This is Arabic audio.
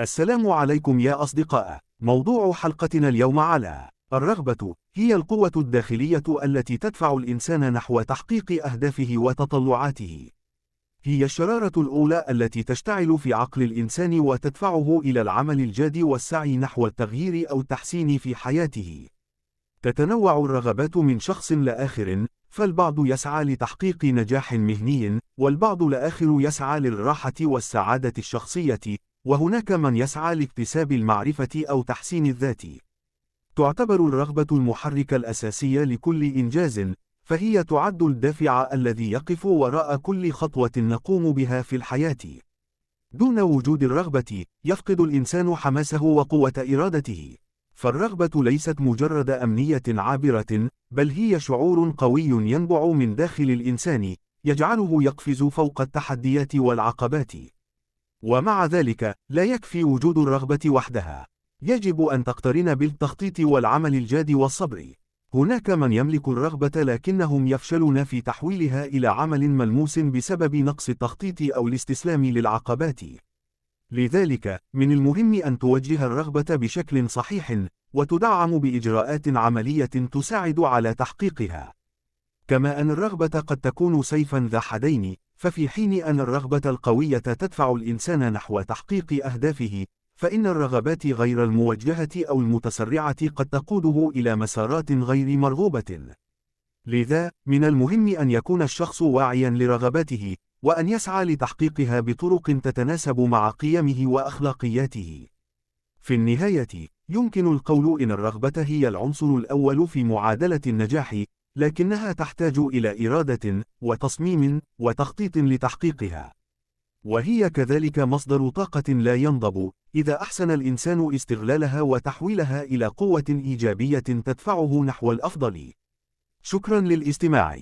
السلام عليكم يا أصدقاء. موضوع حلقتنا اليوم على الرغبة هي القوة الداخلية التي تدفع الإنسان نحو تحقيق أهدافه وتطلعاته. هي الشرارة الأولى التي تشتعل في عقل الإنسان وتدفعه إلى العمل الجاد والسعي نحو التغيير أو التحسين في حياته. تتنوع الرغبات من شخص لآخر، فالبعض يسعى لتحقيق نجاح مهني، والبعض الآخر يسعى للراحة والسعادة الشخصية، وهناك من يسعى لاكتساب المعرفة أو تحسين الذات. تعتبر الرغبة المحرك الأساسي لكل إنجاز، فهي تعد الدافع الذي يقف وراء كل خطوة نقوم بها في الحياة. دون وجود الرغبة، يفقد الإنسان حماسه وقوة إرادته. فالرغبة ليست مجرد أمنية عابرة، بل هي شعور قوي ينبع من داخل الإنسان، يجعله يقفز فوق التحديات والعقبات. ومع ذلك، لا يكفي وجود الرغبة وحدها. يجب أن تقترن بالتخطيط والعمل الجاد والصبر. هناك من يملك الرغبة لكنهم يفشلون في تحويلها إلى عمل ملموس بسبب نقص التخطيط أو الاستسلام للعقبات. لذلك، من المهم أن توجه الرغبة بشكل صحيح، وتدعم بإجراءات عملية تساعد على تحقيقها. كما أن الرغبة قد تكون سيفا ذا حدين، ففي حين أن الرغبة القوية تدفع الإنسان نحو تحقيق أهدافه، فإن الرغبات غير الموجهة أو المتسرعة قد تقوده إلى مسارات غير مرغوبة. لذا، من المهم أن يكون الشخص واعيا لرغباته، وأن يسعى لتحقيقها بطرق تتناسب مع قيمه وأخلاقياته. في النهاية، يمكن القول إن الرغبة هي العنصر الأول في معادلة النجاح، لكنها تحتاج إلى إرادة، وتصميم، وتخطيط لتحقيقها. وهي كذلك مصدر طاقة لا ينضب، إذا أحسن الإنسان استغلالها وتحويلها إلى قوة إيجابية تدفعه نحو الأفضل. شكرا للاستماع.